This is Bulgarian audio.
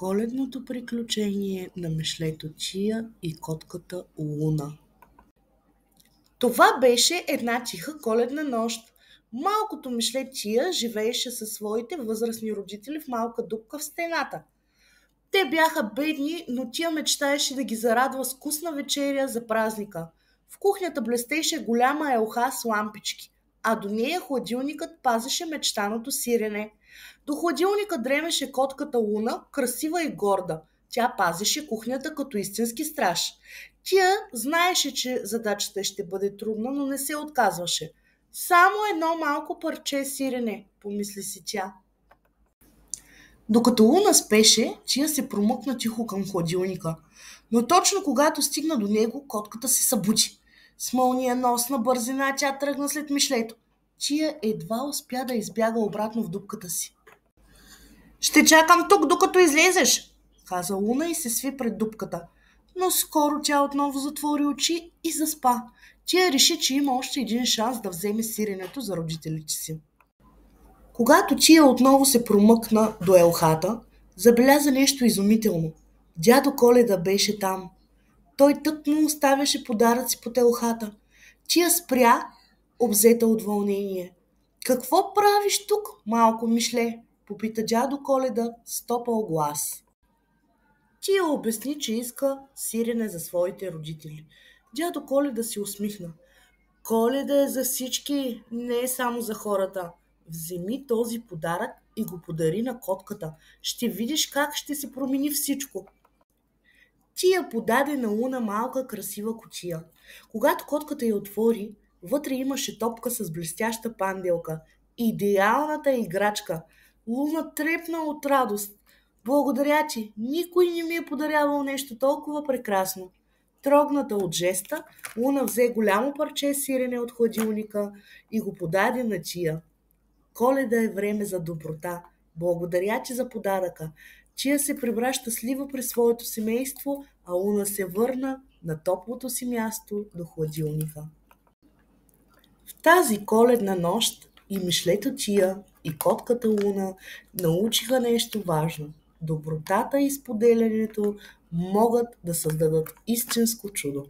Коледното приключение на Мишлето Чия и котката Луна. Това беше една тиха коледна нощ. Малкото Мишле Чия живееше със своите възрастни родители в малка дупка в стената. Те бяха бедни, но Тия мечтаеше да ги зарадва с вкусна вечеря за празника. В кухнята блестеше голяма елха с лампички, а до нея хладилникът пазеше мечтаното сирене. До хладилника дремеше котката Луна, красива и горда. Тя пазеше кухнята като истински страж. Тя знаеше, че задачата ще бъде трудна, но не се отказваше. Само едно малко парче сирене, помисли си тя. Докато Луна спеше, Чия се промъкна тихо към хладилника. Но точно когато стигна до него, котката се събуди. С мълниеносна бързина тя тръгна след Мишлето. Чия едва успя да избяга обратно в дупката си. «Ще чакам тук, докато излезеш», каза Луна и се сви пред дупката. Но скоро тя отново затвори очи и заспа. Тя реши, че има още един шанс да вземе сиренето за родителите си. Когато Чия отново се промъкна до елхата, забеляза нещо изумително. Дядо Коледа беше там. Той тъкмо оставяше подаръци под елхата. Чия спря, обзета от вълнение. «Какво правиш тук, малко Мишле?» попита дядо Коледа с топъл глас. Тия обясни, че иска сирене за своите родители. Дядо Коледа си усмихна. «Коледа е за всички, не е само за хората. Вземи този подарък и го подари на котката. Ще видиш как ще се промени всичко». Тия подаде на Луна малка красива кутия. Когато котката я отвори, вътре имаше топка с блестяща панделка. Идеалната играчка. Луна трепна от радост. «Благодаря ти, никой не ми е подарявал нещо толкова прекрасно». Трогната от жеста, Луна взе голямо парче сирене от хладилника и го подаде на Чия. «Коледа е време за доброта. Благодаря ти за подаръка». Чия се прибра щастлива при своето семейство, а Луна се върна на топлото си място до хладилника. В тази коледна нощ и Мишлето Чия и котката Луна научиха нещо важно. Добротата и споделянето могат да създадат истинско чудо.